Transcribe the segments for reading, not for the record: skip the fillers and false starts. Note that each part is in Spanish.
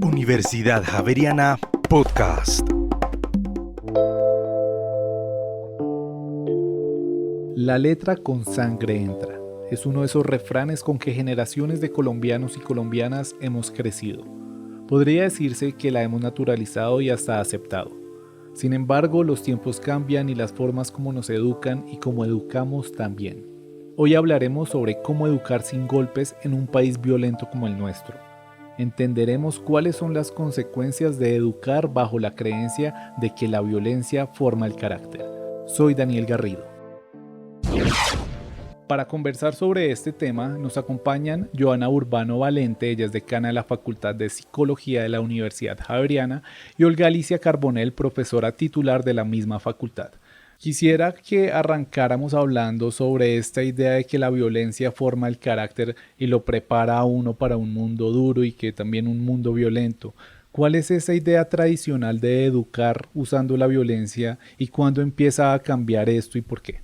Universidad Javeriana Podcast. La letra con sangre entra. Es uno de esos refranes con que generaciones de colombianos y colombianas hemos crecido. Podría decirse que la hemos naturalizado y hasta aceptado. Sin embargo, los tiempos cambian y las formas como nos educan y como educamos también. Hoy hablaremos sobre cómo educar sin golpes en un país violento como el nuestro. Entenderemos cuáles son las consecuencias de educar bajo la creencia de que la violencia forma el carácter. Soy Daniel Garrido. Para conversar sobre este tema nos acompañan Joana Urbano Valente, ella es decana de la Facultad de Psicología de la Universidad Javeriana, y Olga Alicia Carbonell, profesora titular de la misma facultad. Quisiera que arrancáramos hablando sobre esta idea de que la violencia forma el carácter y lo prepara a uno para un mundo duro y que también un mundo violento. ¿Cuál es esa idea tradicional de educar usando la violencia y cuándo empieza a cambiar esto y por qué?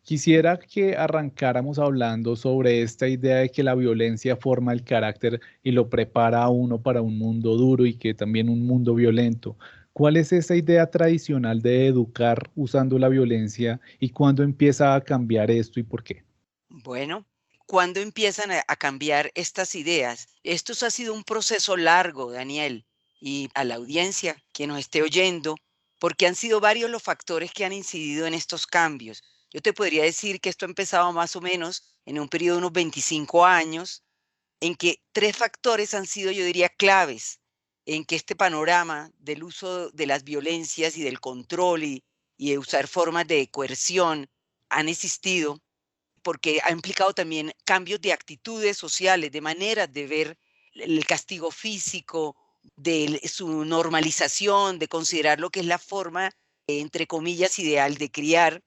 Quisiera que arrancáramos hablando sobre esta idea de que la violencia forma el carácter y lo prepara a uno para un mundo duro y que también un mundo violento. ¿Cuál es esa idea tradicional de educar usando la violencia y cuándo empieza a cambiar esto y por qué? Bueno, ¿cuándo empiezan a cambiar estas ideas? Esto ha sido un proceso largo, Daniel, y a la audiencia que nos esté oyendo, porque han sido varios los factores que han incidido en estos cambios. Yo te podría decir que esto ha empezado más o menos en un periodo de unos 25 años, en que tres factores han sido, yo diría, claves en que este panorama del uso de las violencias y del control y de usar formas de coerción han existido porque ha implicado también cambios de actitudes sociales, de maneras de ver el castigo físico, de su normalización, de considerar lo que es la forma, entre comillas, ideal de criar.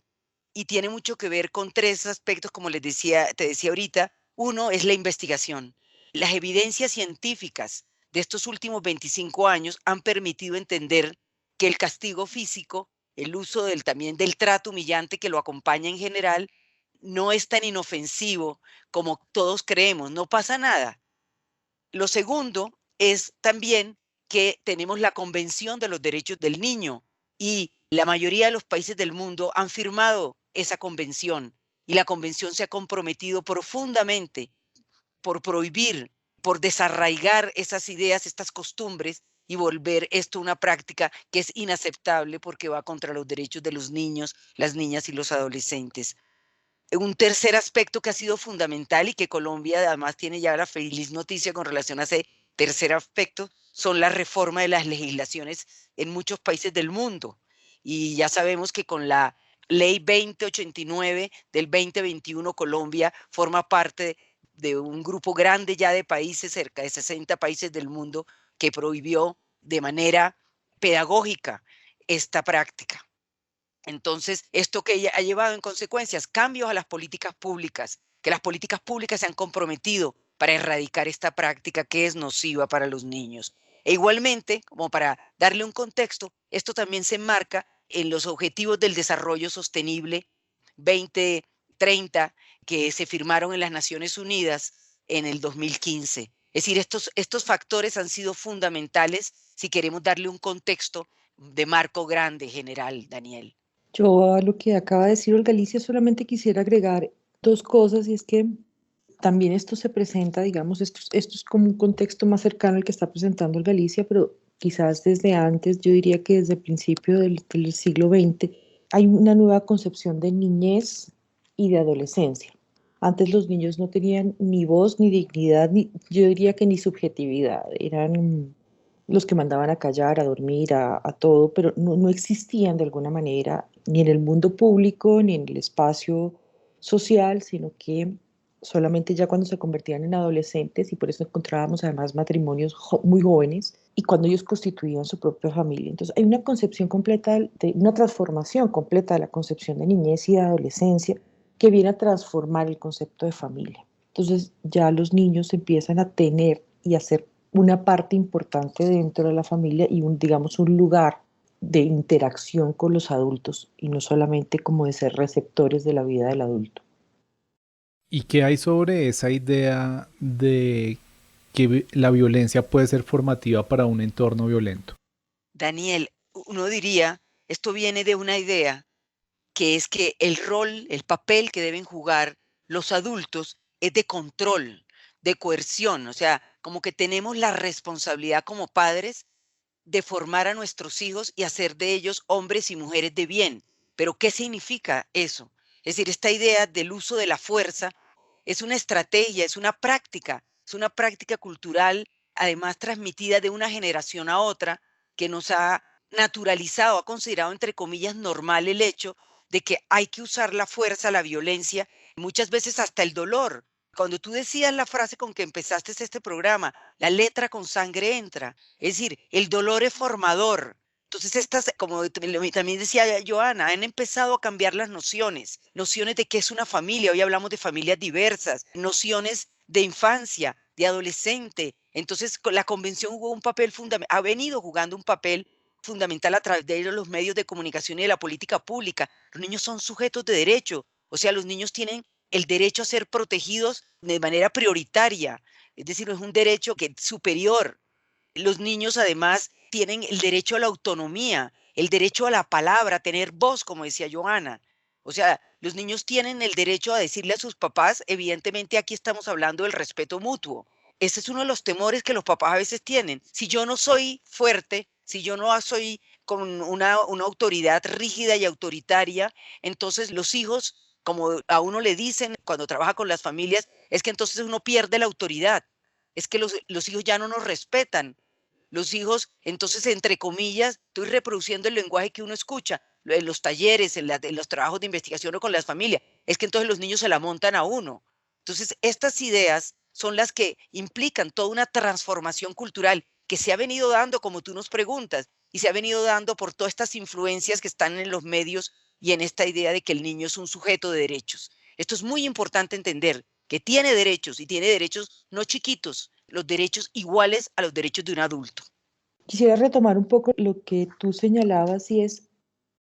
Y tiene mucho que ver con tres aspectos, como te decía ahorita. Uno es la investigación. Las evidencias científicas de estos últimos 25 años han permitido entender que el castigo físico, el uso también del trato humillante que lo acompaña en general, no es tan inofensivo como todos creemos, no pasa nada. Lo segundo es también que tenemos la Convención de los Derechos del Niño y la mayoría de los países del mundo han firmado esa convención y la convención se ha comprometido profundamente por prohibir, por desarraigar esas ideas, estas costumbres y volver esto una práctica que es inaceptable porque va contra los derechos de los niños, las niñas y los adolescentes. Un tercer aspecto que ha sido fundamental y que Colombia además tiene ya la feliz noticia con relación a ese tercer aspecto son la reforma de las legislaciones en muchos países del mundo. Y ya sabemos que con la Ley 2089 del 2021 Colombia forma parte de un grupo grande ya de países, cerca de 60 países del mundo, que prohibió de manera pedagógica esta práctica. Entonces, esto que ha llevado en consecuencias cambios a las políticas públicas, que las políticas públicas se han comprometido para erradicar esta práctica que es nociva para los niños. E igualmente, como para darle un contexto, esto también se enmarca en los Objetivos del Desarrollo Sostenible 2030 que se firmaron en las Naciones Unidas en el 2015. Es decir, estos factores han sido fundamentales si queremos darle un contexto de marco grande, general, Daniel. Yo a lo que acaba de decir Olga Alicia solamente quisiera agregar dos cosas y es que también esto se presenta, digamos, esto es como un contexto más cercano al que está presentando Olga Alicia, pero quizás desde antes, yo diría que desde el principio del siglo XX, hay una nueva concepción de niñez y de adolescencia. Antes los niños no tenían ni voz, ni dignidad, ni, yo diría que ni subjetividad, eran los que mandaban a callar, a dormir, a todo, pero no existían de alguna manera ni en el mundo público ni en el espacio social, sino que solamente ya cuando se convertían en adolescentes y por eso encontrábamos además matrimonios muy jóvenes y cuando ellos constituían su propia familia. Entonces hay una concepción completa, una transformación completa de la concepción de niñez y de adolescencia que viene a transformar el concepto de familia. Entonces ya los niños empiezan a tener y a ser una parte importante dentro de la familia y digamos un lugar de interacción con los adultos y no solamente como de ser receptores de la vida del adulto. ¿Y qué hay sobre esa idea de que la violencia puede ser formativa para un entorno violento? Daniel, uno diría, esto viene de una idea que es que el rol, el papel que deben jugar los adultos es de control, de coerción, o sea, como que tenemos la responsabilidad como padres de formar a nuestros hijos y hacer de ellos hombres y mujeres de bien. Pero ¿qué significa eso? Es decir, esta idea del uso de la fuerza es una estrategia, es una práctica cultural, además transmitida de una generación a otra, que nos ha naturalizado, ha considerado entre comillas normal el hecho de que hay que usar la fuerza, la violencia, muchas veces hasta el dolor. Cuando tú decías la frase con que empezaste este programa, la letra con sangre entra, es decir, el dolor es formador. Entonces, estas, como también decía Joana, han empezado a cambiar las nociones, nociones de qué es una familia. Hoy hablamos de familias diversas, nociones de infancia, de adolescente. Entonces, la convención jugó un papel fundamental, ha venido jugando un papel fundamental a través de los medios de comunicación y de la política pública. Los niños son sujetos de derecho, o sea, los niños tienen el derecho a ser protegidos de manera prioritaria, es decir, es un derecho que es superior. Los niños además tienen el derecho a la autonomía, el derecho a la palabra, a tener voz, como decía Johanna. O sea, los niños tienen el derecho a decirle a sus papás, evidentemente aquí estamos hablando del respeto mutuo. Ese es uno de los temores que los papás a veces tienen. Si yo no soy fuerte, si yo no soy con una autoridad rígida y autoritaria, entonces los hijos, como a uno le dicen cuando trabaja con las familias, es que entonces uno pierde la autoridad. Es que los hijos ya no nos respetan. Los hijos, entonces, entre comillas, estoy reproduciendo el lenguaje que uno escucha en los talleres, en los trabajos de investigación o con las familias. Es que entonces los niños se la montan a uno. Entonces, estas ideas son las que implican toda una transformación cultural que se ha venido dando, como tú nos preguntas, y se ha venido dando por todas estas influencias que están en los medios y en esta idea de que el niño es un sujeto de derechos. Esto es muy importante entender, que tiene derechos y tiene derechos no chiquitos, los derechos iguales a los derechos de un adulto. Quisiera retomar un poco lo que tú señalabas y es,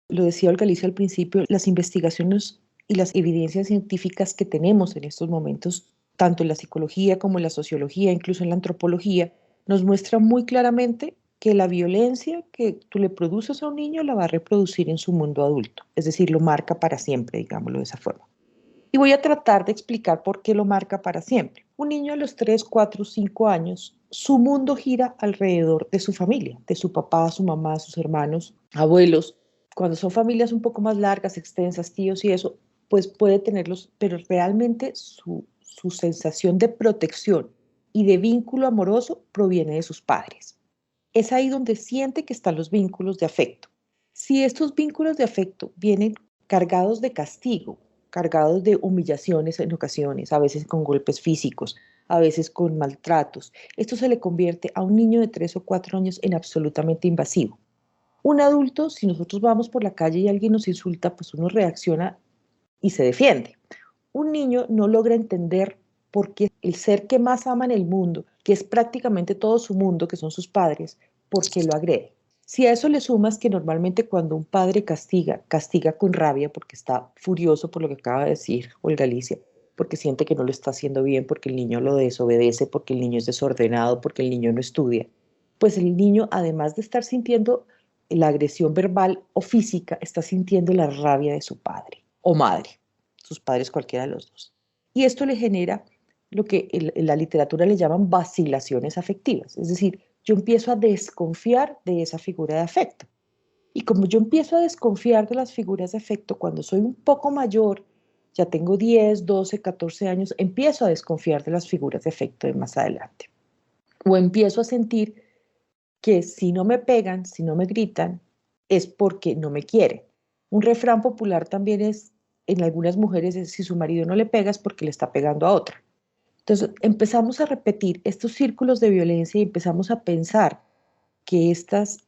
lo decía Olga Alicia al principio, las investigaciones y las evidencias científicas que tenemos en estos momentos, tanto en la psicología como en la sociología, incluso en la antropología, nos muestran muy claramente que la violencia que tú le produces a un niño la va a reproducir en su mundo adulto, es decir, lo marca para siempre, digámoslo de esa forma. Y voy a tratar de explicar por qué lo marca para siempre. Un niño a los 3, 4, 5 años, su mundo gira alrededor de su familia, de su papá, su mamá, sus hermanos, abuelos. Cuando son familias un poco más largas, extensas, tíos y eso, pues puede tenerlos, pero realmente su sensación de protección y de vínculo amoroso proviene de sus padres. Es ahí donde siente que están los vínculos de afecto. Si estos vínculos de afecto vienen cargados de castigo, cargados de humillaciones en ocasiones, a veces con golpes físicos, a veces con maltratos, esto se le convierte a un niño de 3 o 4 años en absolutamente invasivo. Un adulto, si nosotros vamos por la calle y alguien nos insulta, pues uno reacciona y se defiende. Un niño no logra entender por qué el ser que más ama en el mundo, que es prácticamente todo su mundo, que son sus padres, por qué lo agrede. Si a eso le sumas que normalmente cuando un padre castiga, castiga con rabia porque está furioso por lo que acaba de decir Olga Alicia, porque siente que no lo está haciendo bien, porque el niño lo desobedece, porque el niño es desordenado, porque el niño no estudia, pues el niño, además de estar sintiendo la agresión verbal o física, está sintiendo la rabia de su padre o madre, sus padres cualquiera de los dos. Y esto le genera lo que en la literatura le llaman vacilaciones afectivas, es decir, yo empiezo a desconfiar de esa figura de afecto. Y como yo empiezo a desconfiar de las figuras de afecto cuando soy un poco mayor, ya tengo 10, 12, 14 años, empiezo a desconfiar de las figuras de afecto de más adelante. O empiezo a sentir que si no me pegan, si no me gritan, es porque no me quieren. Un refrán popular también es, en algunas mujeres, es si su marido no le pega es porque le está pegando a otra. Entonces empezamos a repetir estos círculos de violencia y empezamos a pensar que estas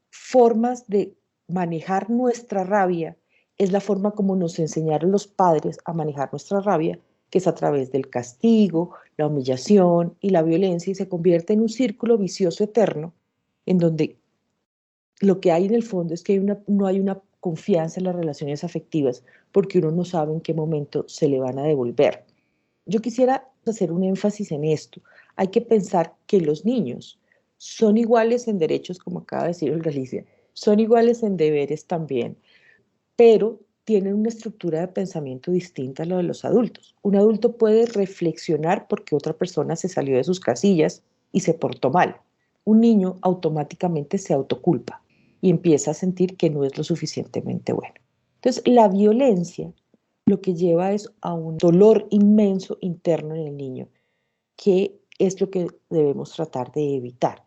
formas de manejar nuestra rabia es la forma como nos enseñaron los padres a manejar nuestra rabia, que es a través del castigo, la humillación y la violencia, y se convierte en un círculo vicioso eterno en donde lo que hay en el fondo es que no hay una confianza en las relaciones afectivas porque uno no sabe en qué momento se le van a devolver. Yo quisiera hacer un énfasis en esto. Hay que pensar que los niños son iguales en derechos, como acaba de decir Olga Alicia, son iguales en deberes también, pero tienen una estructura de pensamiento distinta a lo de los adultos. Un adulto puede reflexionar porque otra persona se salió de sus casillas y se portó mal. Un niño automáticamente se autoculpa y empieza a sentir que no es lo suficientemente bueno. Entonces, la violencia lo que lleva es a un dolor inmenso interno en el niño, que es lo que debemos tratar de evitar.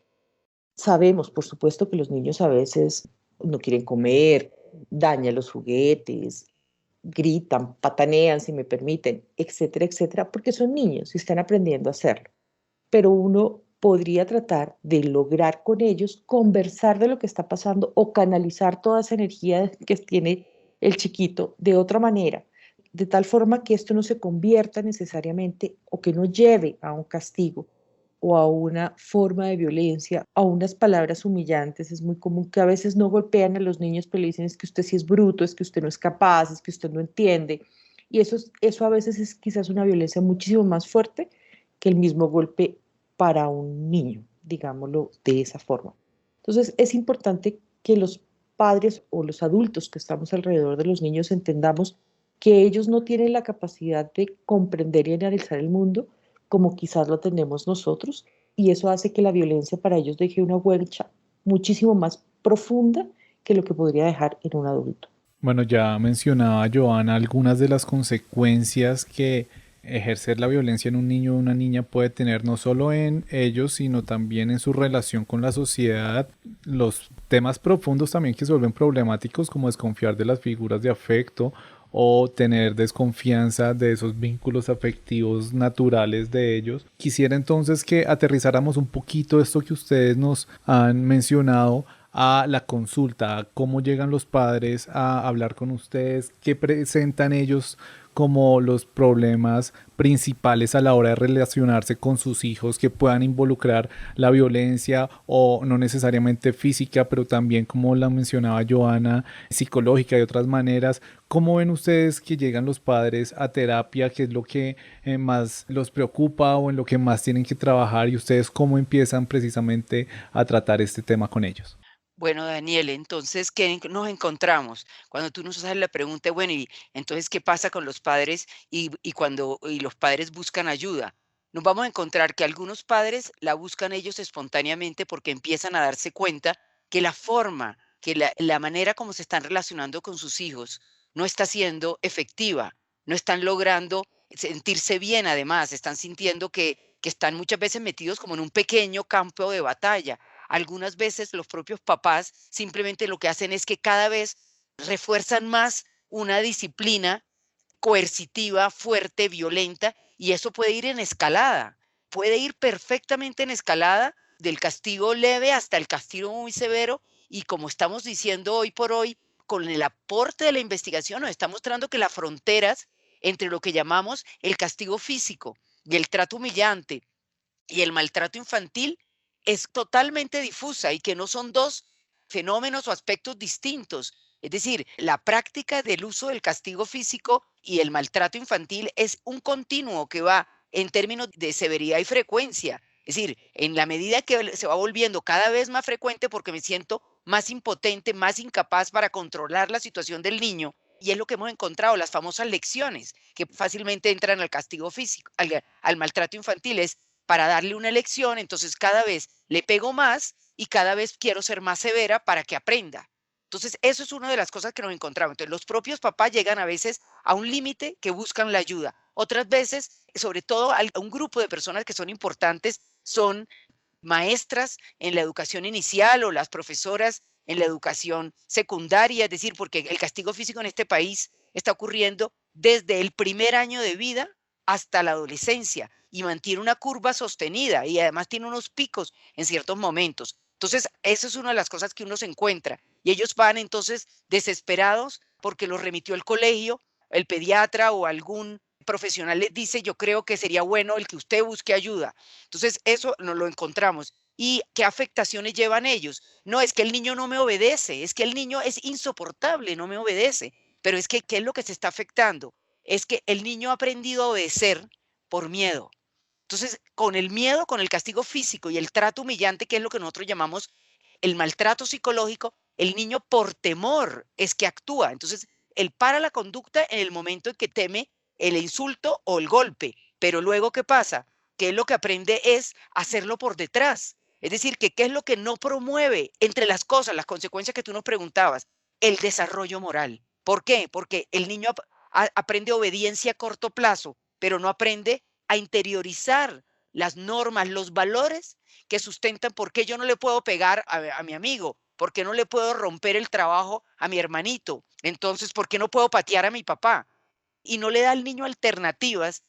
Sabemos, por supuesto, que los niños a veces no quieren comer, dañan los juguetes, gritan, patanean, si me permiten, etcétera, etcétera, porque son niños y están aprendiendo a hacerlo. Pero uno podría tratar de lograr con ellos conversar de lo que está pasando o canalizar toda esa energía que tiene el chiquito de otra manera, de tal forma que esto no se convierta necesariamente o que no lleve a un castigo o a una forma de violencia, a unas palabras humillantes. Es muy común que a veces no golpean a los niños, pero le dicen es que usted sí es bruto, es que usted no es capaz, es que usted no entiende. Y eso a veces es quizás una violencia muchísimo más fuerte que el mismo golpe para un niño, digámoslo de esa forma. Entonces es importante que los padres o los adultos que estamos alrededor de los niños entendamos que ellos no tienen la capacidad de comprender y analizar el mundo como quizás lo tenemos nosotros, y eso hace que la violencia para ellos deje una huella muchísimo más profunda que lo que podría dejar en un adulto. Bueno, ya mencionaba Joana algunas de las consecuencias que ejercer la violencia en un niño o una niña puede tener no solo en ellos, sino también en su relación con la sociedad. Los temas profundos también que se vuelven problemáticos, como desconfiar de las figuras de afecto o tener desconfianza de esos vínculos afectivos naturales de ellos. Quisiera entonces que aterrizáramos un poquito esto que ustedes nos han mencionado a la consulta, a cómo llegan los padres a hablar con ustedes, qué presentan ellos como los problemas principales a la hora de relacionarse con sus hijos que puedan involucrar la violencia o no necesariamente física, pero también, como la mencionaba Joana, psicológica y otras maneras. ¿Cómo ven ustedes que llegan los padres a terapia? ¿Qué es lo que más los preocupa o en lo que más tienen que trabajar? ¿Y ustedes cómo empiezan precisamente a tratar este tema con ellos? Bueno, Daniel, entonces, ¿qué nos encontramos? Cuando tú nos haces la pregunta, bueno, y entonces, ¿qué pasa con los padres y cuando los padres buscan ayuda? Nos vamos a encontrar que algunos padres la buscan ellos espontáneamente porque empiezan a darse cuenta que la forma, que la manera como se están relacionando con sus hijos no está siendo efectiva, no están logrando sentirse bien, además, están sintiendo que están muchas veces metidos como en un pequeño campo de batalla. Algunas veces los propios papás simplemente lo que hacen es que cada vez refuerzan más una disciplina coercitiva, fuerte, violenta, y eso puede ir en escalada, puede ir perfectamente en escalada del castigo leve hasta el castigo muy severo, y como estamos diciendo hoy por hoy, con el aporte de la investigación nos está mostrando que las fronteras entre lo que llamamos el castigo físico y el trato humillante y el maltrato infantil es totalmente difusa y que no son dos fenómenos o aspectos distintos. Es decir, la práctica del uso del castigo físico y el maltrato infantil es un continuo que va en términos de severidad y frecuencia. Es decir, en la medida que se va volviendo cada vez más frecuente porque me siento más impotente, más incapaz para controlar la situación del niño, y es lo que hemos encontrado, las famosas lecciones que fácilmente entran al castigo físico, al maltrato infantil, es para darle una lección, entonces cada vez le pego más y cada vez quiero ser más severa para que aprenda. Entonces, eso es una de las cosas que nos encontramos. Entonces, los propios papás llegan a veces a un límite que buscan la ayuda. Otras veces, sobre todo a un grupo de personas que son importantes, son maestras en la educación inicial o las profesoras en la educación secundaria, es decir, porque el castigo físico en este país está ocurriendo desde el primer año de vida hasta la adolescencia y mantiene una curva sostenida y además tiene unos picos en ciertos momentos. Entonces, eso es una de las cosas que uno se encuentra y ellos van entonces desesperados porque los remitió el colegio, el pediatra o algún profesional les dice, yo creo que sería bueno el que usted busque ayuda. Entonces, eso nos lo encontramos. ¿Y qué afectaciones llevan ellos? No es que el niño no me obedece, es que el niño es insoportable, no me obedece. Pero es que, ¿qué es lo que se está afectando? Es que el niño ha aprendido a obedecer por miedo. Entonces, con el miedo, con el castigo físico y el trato humillante, que es lo que nosotros llamamos el maltrato psicológico, el niño por temor es que actúa. Entonces, él para la conducta en el momento en que teme el insulto o el golpe. Pero luego, ¿qué pasa? Que él lo que aprende es hacerlo por detrás. Es decir, que qué es lo que no promueve entre las cosas, las consecuencias que tú nos preguntabas, el desarrollo moral. ¿Por qué? Porque el niño aprende obediencia a corto plazo, pero no aprende a interiorizar las normas, los valores que sustentan por qué yo no le puedo pegar a mi amigo, por qué no le puedo romper el trabajo a mi hermanito, entonces, por qué no puedo patear a mi papá. Y no le da al niño alternativas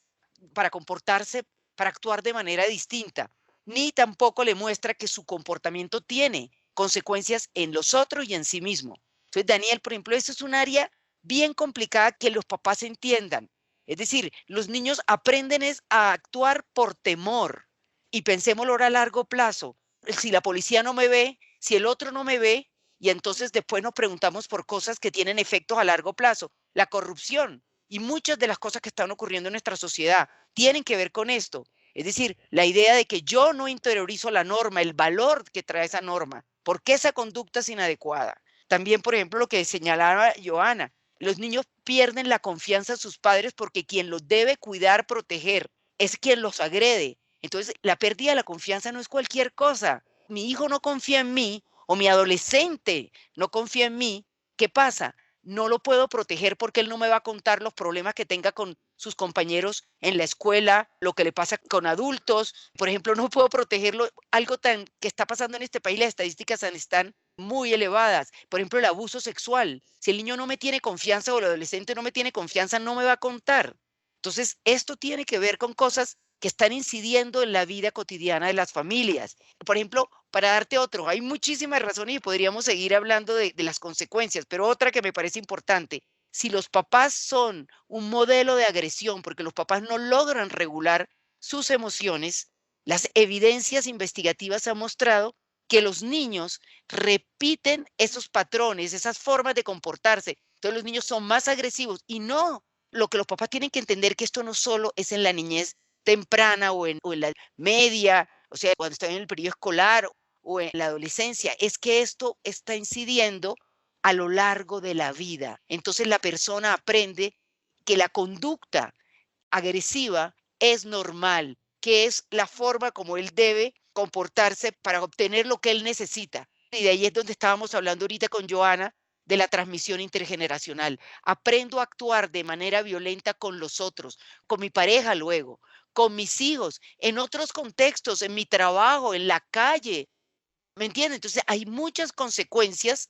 para comportarse, para actuar de manera distinta, ni tampoco le muestra que su comportamiento tiene consecuencias en los otros y en sí mismo. Entonces, Daniel, por ejemplo, esto es un área bien complicada que los papás entiendan. Es decir, los niños aprenden es a actuar por temor y pensémoslo ahora a largo plazo. Si la policía no me ve, si el otro no me ve, y entonces después nos preguntamos por cosas que tienen efectos a largo plazo. La corrupción y muchas de las cosas que están ocurriendo en nuestra sociedad tienen que ver con esto. Es decir, la idea de que yo no interiorizo la norma, el valor que trae esa norma, porque esa conducta es inadecuada. También, por ejemplo, lo que señalaba Joana, los niños pierden la confianza en sus padres porque quien los debe cuidar, proteger, es quien los agrede. Entonces, la pérdida de la confianza no es cualquier cosa. Mi hijo no confía en mí o mi adolescente no confía en mí. ¿Qué pasa? No lo puedo proteger porque él no me va a contar los problemas que tenga con sus compañeros en la escuela, lo que le pasa con adultos. Por ejemplo, no puedo protegerlo. Algo tan que está pasando en este país, las estadísticas están muy elevadas. Por ejemplo, el abuso sexual. Si el niño no me tiene confianza o el adolescente no me tiene confianza, no me va a contar. Entonces, esto tiene que ver con cosas que están incidiendo en la vida cotidiana de las familias. Por ejemplo, para darte otro, hay muchísimas razones y podríamos seguir hablando de las consecuencias, pero otra que me parece importante, si los papás son un modelo de agresión porque los papás no logran regular sus emociones, las evidencias investigativas han mostrado que los niños repiten esos patrones, esas formas de comportarse. Entonces los niños son más agresivos y no, lo que los papás tienen que entender que esto no solo es en la niñez temprana o en la media, o sea, cuando están en el periodo escolar o en la adolescencia, es que esto está incidiendo a lo largo de la vida. Entonces la persona aprende que la conducta agresiva es normal, que es la forma como él debe comportarse para obtener lo que él necesita. Y de ahí es donde estábamos hablando ahorita con Joana de la transmisión intergeneracional. Aprendo a actuar de manera violenta con los otros, con mi pareja luego, con mis hijos, en otros contextos, en mi trabajo, en la calle. ¿Me entiendes? Entonces hay muchas consecuencias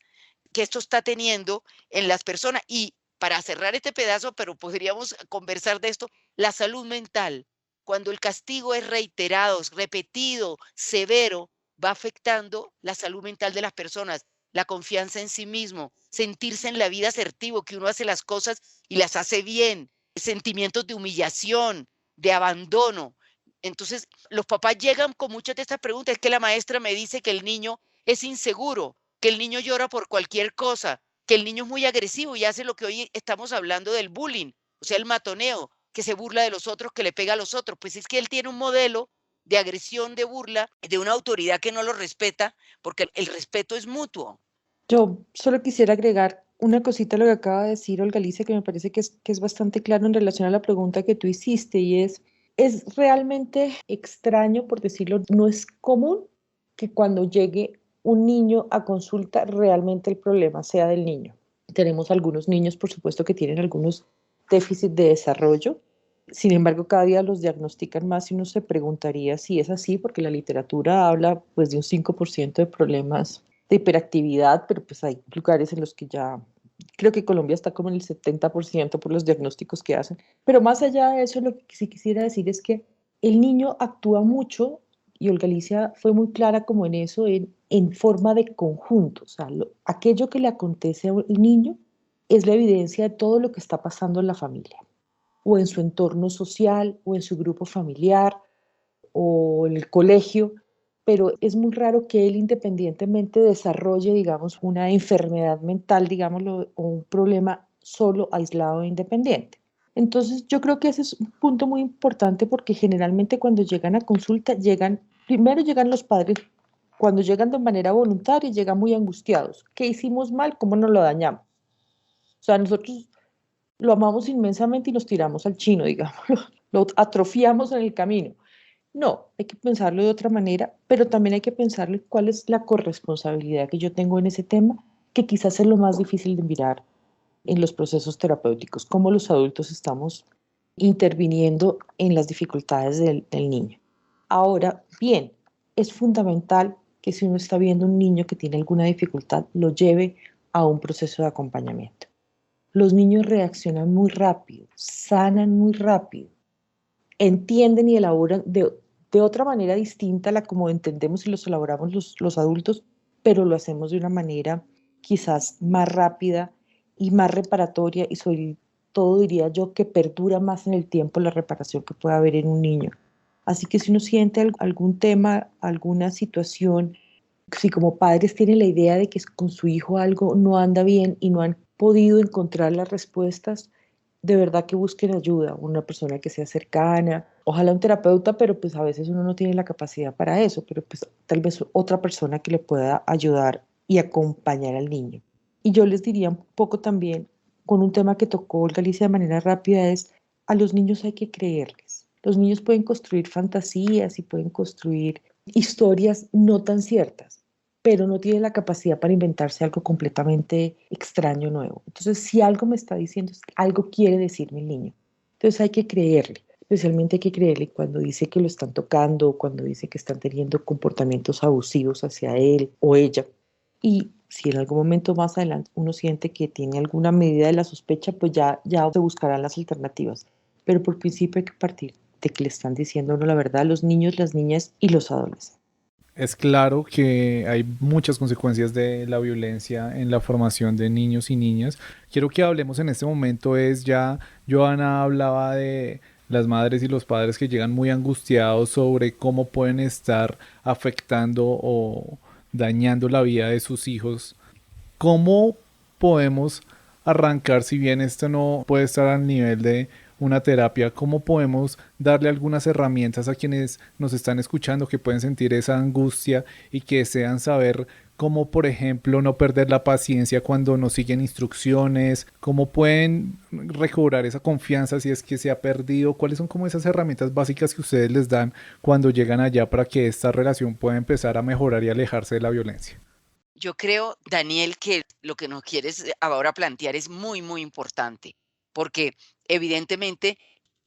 que esto está teniendo en las personas. Y para cerrar este pedazo, pero podríamos conversar de esto, la salud mental. Cuando el castigo es reiterado, es repetido, severo, va afectando la salud mental de las personas, la confianza en sí mismo, sentirse en la vida asertivo, que uno hace las cosas y las hace bien, sentimientos de humillación, de abandono. Entonces, los papás llegan con muchas de estas preguntas. Es que la maestra me dice que el niño es inseguro, que el niño llora por cualquier cosa, que el niño es muy agresivo y hace lo que hoy estamos hablando del bullying, o sea, el matoneo, que se burla de los otros, que le pega a los otros. Pues es que él tiene un modelo de agresión, de burla, de una autoridad que no lo respeta, porque el respeto es mutuo. Yo solo quisiera agregar una cosita a lo que acaba de decir Olga Alicia, que me parece que es bastante claro en relación a la pregunta que tú hiciste, y es realmente extraño, por decirlo, no es común que cuando llegue un niño a consulta realmente el problema sea del niño. Tenemos algunos niños, por supuesto, que tienen algunos déficits de desarrollo. Sin embargo, cada día los diagnostican más y uno se preguntaría si es así, porque la literatura habla pues de un 5% de problemas de hiperactividad, pero pues hay lugares en los que ya, creo que Colombia está como en el 70% por los diagnósticos que hacen. Pero más allá de eso, lo que sí quisiera decir es que el niño actúa mucho, y Olga Alicia fue muy clara como en eso, en forma de conjunto. O sea, aquello que le acontece al niño es la evidencia de todo lo que está pasando en la familia, o en su entorno social, o en su grupo familiar, o en el colegio, pero es muy raro que él independientemente desarrolle, digamos, una enfermedad mental, digámoslo, o un problema solo, aislado e independiente. Entonces, yo creo que ese es un punto muy importante porque generalmente cuando llegan a consulta, primero llegan los padres, cuando llegan de manera voluntaria, llegan muy angustiados. ¿Qué hicimos mal? ¿Cómo nos lo dañamos? O sea, nosotros lo amamos inmensamente y nos tiramos al chino, digamos, lo atrofiamos en el camino. No, hay que pensarlo de otra manera, pero también hay que pensarle cuál es la corresponsabilidad que yo tengo en ese tema, que quizás es lo más difícil de mirar en los procesos terapéuticos, cómo los adultos estamos interviniendo en las dificultades del niño. Ahora, bien, es fundamental que si uno está viendo un niño que tiene alguna dificultad, lo lleve a un proceso de acompañamiento. Los niños reaccionan muy rápido, sanan muy rápido, entienden y elaboran de otra manera distinta a la como entendemos y los elaboramos los adultos, pero lo hacemos de una manera quizás más rápida y más reparatoria y sobre todo diría yo que perdura más en el tiempo la reparación que puede haber en un niño. Así que si uno siente algún tema, alguna situación, si como padres tienen la idea de que con su hijo algo no anda bien y no han podido encontrar las respuestas, de verdad que busquen ayuda, una persona que sea cercana, ojalá un terapeuta, pero pues a veces uno no tiene la capacidad para eso, pero pues tal vez otra persona que le pueda ayudar y acompañar al niño. Y yo les diría un poco también, con un tema que tocó Olga Alicia de manera rápida, es a los niños hay que creerles. Los niños pueden construir fantasías y pueden construir historias no tan ciertas, pero no tienen la capacidad para inventarse algo completamente extraño, nuevo. Entonces, si algo me está diciendo, algo quiere decirme el niño. Entonces hay que creerle, especialmente hay que creerle cuando dice que lo están tocando, cuando dice que están teniendo comportamientos abusivos hacia él o ella. Y si en algún momento más adelante uno siente que tiene alguna medida de la sospecha, pues ya se buscarán las alternativas. Pero por principio hay que partir de que le están diciendo uno la verdad a los niños, las niñas y los adolescentes. Es claro que hay muchas consecuencias de la violencia en la formación de niños y niñas. Quiero que hablemos en este momento Joana hablaba de las madres y los padres que llegan muy angustiados sobre cómo pueden estar afectando o dañando la vida de sus hijos. ¿Cómo podemos arrancar, si bien esto no puede estar al nivel de una terapia, cómo podemos darle algunas herramientas a quienes nos están escuchando que pueden sentir esa angustia y que desean saber cómo, por ejemplo, no perder la paciencia cuando nos siguen instrucciones, cómo pueden recobrar esa confianza si es que se ha perdido, cuáles son como esas herramientas básicas que ustedes les dan cuando llegan allá para que esta relación pueda empezar a mejorar y alejarse de la violencia? Yo creo, Daniel, que lo que nos quieres ahora plantear es muy, muy importante, porque evidentemente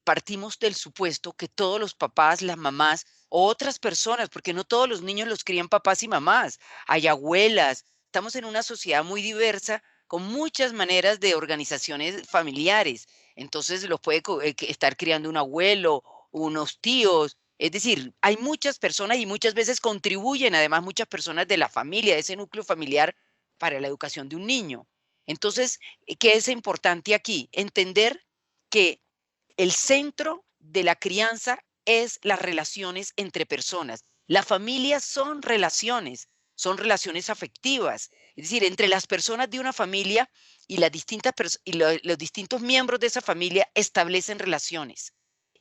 partimos del supuesto que todos los papás, las mamás o otras personas, porque no todos los niños los crían papás y mamás, hay abuelas, estamos en una sociedad muy diversa con muchas maneras de organizaciones familiares, entonces los puede estar criando un abuelo, unos tíos, es decir, hay muchas personas y muchas veces contribuyen además muchas personas de la familia, de ese núcleo familiar para la educación de un niño. Entonces, ¿qué es importante aquí? Entender que el centro de la crianza es las relaciones entre personas. Las familias son relaciones afectivas. Es decir, entre las personas de una familia y, los distintos miembros de esa familia establecen relaciones.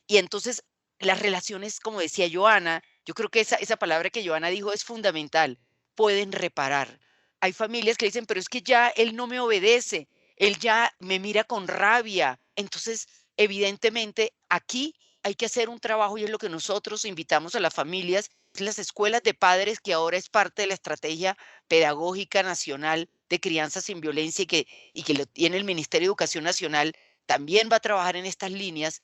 Y entonces las relaciones, como decía Joana, yo creo que esa palabra que Joana dijo es fundamental, pueden reparar. Hay familias que dicen, pero es que ya él no me obedece, él ya me mira con rabia. Entonces, evidentemente, aquí hay que hacer un trabajo y es lo que nosotros invitamos a las familias, las escuelas de padres, que ahora es parte de la estrategia pedagógica nacional de crianza sin violencia y que lo tiene el Ministerio de Educación Nacional, también va a trabajar en estas líneas.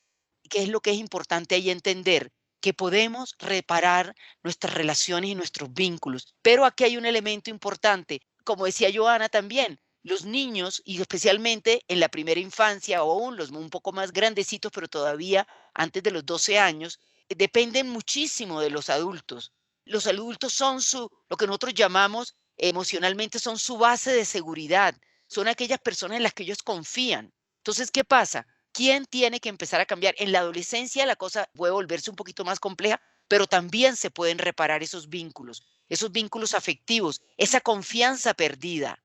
¿Qué es lo que es importante ahí entender? Que podemos reparar nuestras relaciones y nuestros vínculos. Pero aquí hay un elemento importante, como decía Joana también, los niños, y especialmente en la primera infancia o aún los un poco más grandecitos, pero todavía antes de los 12 años, dependen muchísimo de los adultos. Los adultos son lo que nosotros llamamos emocionalmente, son su base de seguridad, son aquellas personas en las que ellos confían. Entonces, ¿qué pasa? ¿Quién tiene que empezar a cambiar? En la adolescencia la cosa puede volverse un poquito más compleja, pero también se pueden reparar esos vínculos afectivos, esa confianza perdida.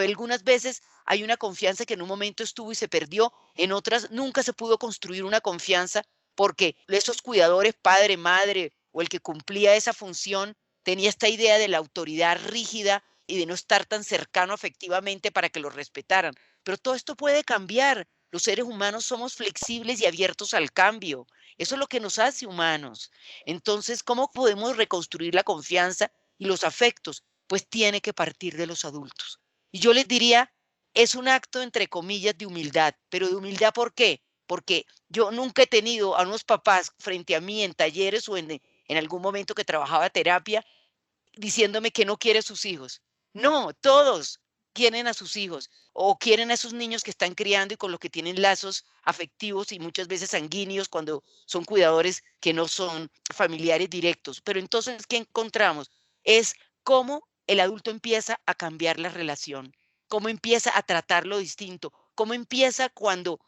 algunas veces hay una confianza que en un momento estuvo y se perdió, en otras nunca se pudo construir una confianza porque esos cuidadores, padre, madre o el que cumplía esa función, tenía esta idea de la autoridad rígida y de no estar tan cercano afectivamente para que lo respetaran. Pero todo esto puede cambiar. Los seres humanos somos flexibles y abiertos al cambio. Eso es lo que nos hace humanos. Entonces, ¿cómo podemos reconstruir la confianza y los afectos? Pues tiene que partir de los adultos. Y yo les diría, es un acto, entre comillas, de humildad. ¿Pero de humildad por qué? Porque yo nunca he tenido a unos papás frente a mí en talleres o en algún momento que trabajaba terapia diciéndome que no quiere a sus hijos. No, todos quieren a sus hijos o quieren a esos niños que están criando y con los que tienen lazos afectivos y muchas veces sanguíneos cuando son cuidadores que no son familiares directos. Pero entonces, ¿qué encontramos? Es cómo el adulto empieza a cambiar la relación, cómo empieza a tratarlo distinto, cómo empieza cuando,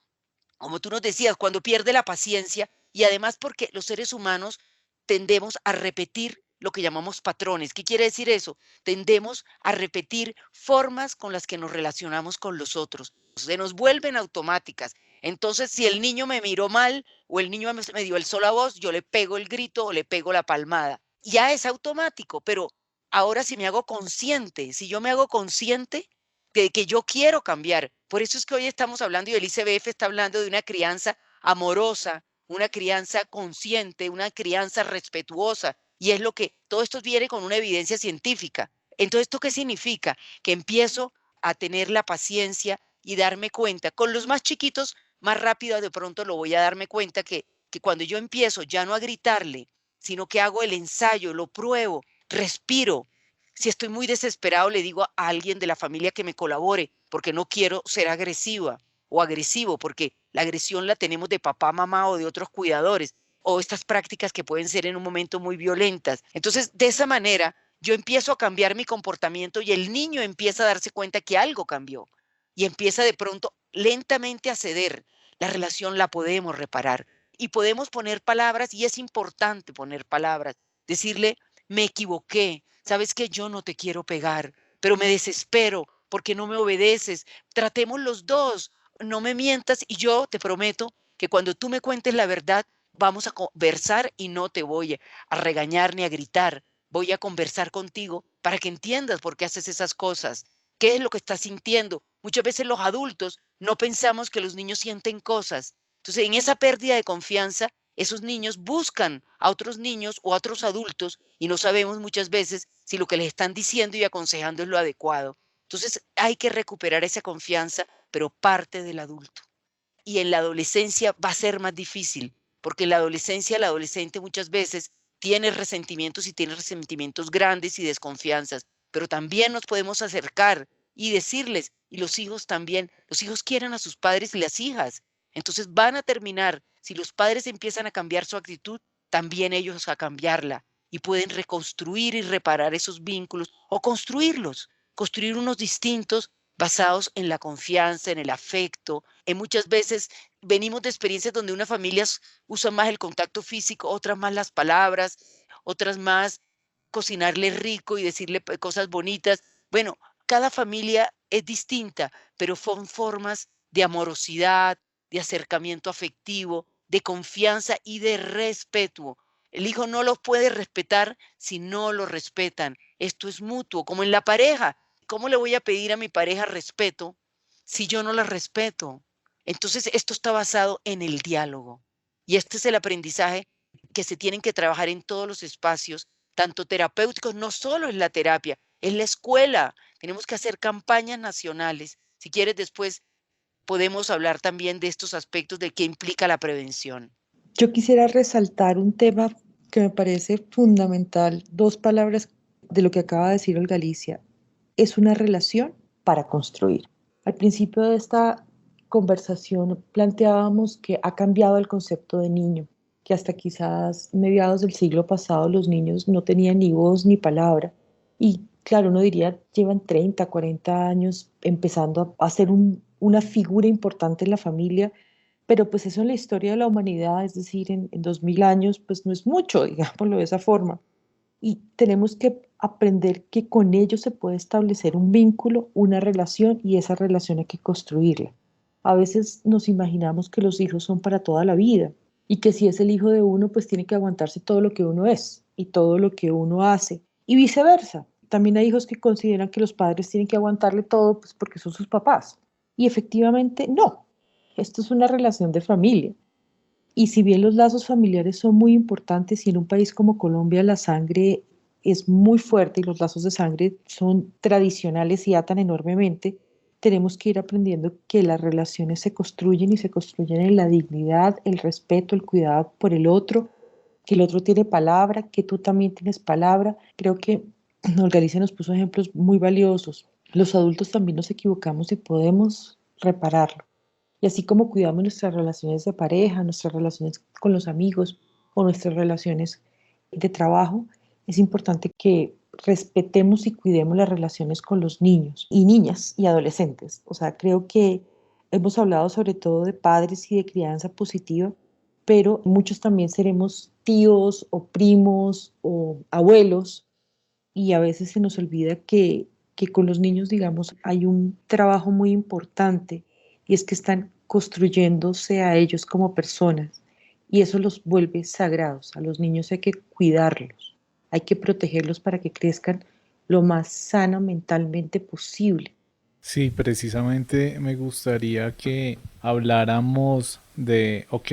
como tú nos decías, cuando pierde la paciencia y además porque los seres humanos tendemos a repetir lo que llamamos patrones. ¿Qué quiere decir eso? Tendemos a repetir formas con las que nos relacionamos con los otros. Se nos vuelven automáticas. Entonces, si el niño me miró mal o el niño me dio el sol a voz, yo le pego el grito o le pego la palmada. Ya es automático, pero ahora si me hago consciente, si yo me hago consciente de que yo quiero cambiar. Por eso es que hoy estamos hablando y el ICBF está hablando de una crianza amorosa, una crianza consciente, una crianza respetuosa. Y es lo que todo esto viene con una evidencia científica. Entonces, ¿esto qué significa? Que empiezo a tener la paciencia y darme cuenta. Con los más chiquitos, más rápido de pronto lo voy a darme cuenta que cuando yo empiezo ya no a gritarle, sino que hago el ensayo, lo pruebo, respiro. Si estoy muy desesperado, le digo a alguien de la familia que me colabore, porque no quiero ser agresiva o agresivo, porque la agresión la tenemos de papá, mamá o de otros cuidadores, o estas prácticas que pueden ser en un momento muy violentas. Entonces, de esa manera, yo empiezo a cambiar mi comportamiento y el niño empieza a darse cuenta que algo cambió y empieza de pronto lentamente a ceder. La relación la podemos reparar y podemos poner palabras y es importante poner palabras, decirle, me equivoqué, sabes que yo no te quiero pegar, pero me desespero porque no me obedeces. Tratemos los dos, no me mientas y yo te prometo que cuando tú me cuentes la verdad, vamos a conversar y no te voy a regañar ni a gritar. Voy a conversar contigo para que entiendas por qué haces esas cosas. ¿Qué es lo que estás sintiendo? Muchas veces los adultos no pensamos que los niños sienten cosas. Entonces, en esa pérdida de confianza, esos niños buscan a otros niños o a otros adultos y no sabemos muchas veces si lo que les están diciendo y aconsejando es lo adecuado. Entonces, hay que recuperar esa confianza, pero parte del adulto. Y en la adolescencia va a ser más difícil, porque en la adolescencia el adolescente muchas veces tiene resentimientos y tiene resentimientos grandes y desconfianzas, pero también nos podemos acercar y decirles, y los hijos también, los hijos quieren a sus padres y las hijas, entonces van a terminar, si los padres empiezan a cambiar su actitud, también ellos a cambiarla y pueden reconstruir y reparar esos vínculos o construir unos distintos basados en la confianza, en el afecto. Muchas veces venimos de experiencias donde unas familias usan más el contacto físico, otras más las palabras, otras más cocinarle rico y decirle cosas bonitas. Bueno, cada familia es distinta, pero son formas de amorosidad, de acercamiento afectivo, de confianza y de respeto. El hijo no los puede respetar si no lo respetan. Esto es mutuo, como en la pareja. ¿Cómo le voy a pedir a mi pareja respeto si yo no la respeto? Entonces, esto está basado en el diálogo. Y este es el aprendizaje que se tienen que trabajar en todos los espacios, tanto terapéuticos, no solo en la terapia, en la escuela. Tenemos que hacer campañas nacionales. Si quieres, después podemos hablar también de estos aspectos de qué implica la prevención. Yo quisiera resaltar un tema que me parece fundamental, dos palabras de lo que acaba de decir Olga Alicia. Es una relación para construir. Al principio de esta conversación planteábamos que ha cambiado el concepto de niño, que hasta quizás mediados del siglo pasado los niños no tenían ni voz ni palabra. Y claro, uno diría, llevan 30, 40 años empezando a ser una figura importante en la familia, pero pues eso en la historia de la humanidad, es decir, en 2000 años, pues no es mucho, digámoslo de esa forma. y tenemos que aprender que con ellos se puede establecer un vínculo, una relación y esa relación hay que construirla. A veces nos imaginamos que los hijos son para toda la vida y que si es el hijo de uno, pues tiene que aguantarse todo lo que uno es y todo lo que uno hace y viceversa. También hay hijos que consideran que los padres tienen que aguantarle todo pues porque son sus papás. Y efectivamente no. Esto es una relación de familia. Y si bien los lazos familiares son muy importantes y en un país como Colombia la sangre es muy fuerte y los lazos de sangre son tradicionales y atan enormemente, tenemos que ir aprendiendo que las relaciones se construyen y se construyen en la dignidad, el respeto, el cuidado por el otro, que el otro tiene palabra, que tú también tienes palabra. Creo que Olga Alicia nos puso ejemplos muy valiosos. Los adultos también nos equivocamos y podemos repararlo. Y así como cuidamos nuestras relaciones de pareja, nuestras relaciones con los amigos o nuestras relaciones de trabajo, es importante que respetemos y cuidemos las relaciones con los niños y niñas y adolescentes. O sea, creo que hemos hablado sobre todo de padres y de crianza positiva, pero muchos también seremos tíos o primos o abuelos y a veces se nos olvida que con los niños, digamos, hay un trabajo muy importante y es que están construyéndose a ellos como personas y eso los vuelve sagrados. A los niños hay que cuidarlos, hay que protegerlos para que crezcan lo más sano mentalmente posible. Sí, precisamente me gustaría que habláramos de, ok,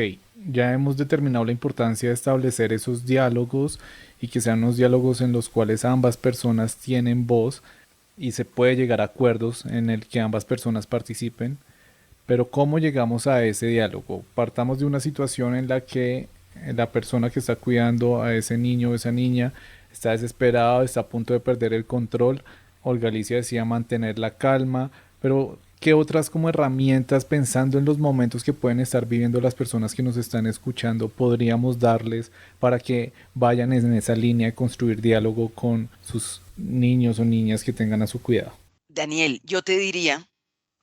ya hemos determinado la importancia de establecer esos diálogos y que sean unos diálogos en los cuales ambas personas tienen voz y se puede llegar a acuerdos en el que ambas personas participen. Pero ¿cómo llegamos a ese diálogo? Partamos de una situación en la que la persona que está cuidando a ese niño o esa niña está desesperado, está a punto de perder el control. Olga Alicia decía mantener la calma, pero ¿qué otras como herramientas, pensando en los momentos que pueden estar viviendo las personas que nos están escuchando, podríamos darles para que vayan en esa línea de construir diálogo con sus niños o niñas que tengan a su cuidado? Daniel, yo te diría,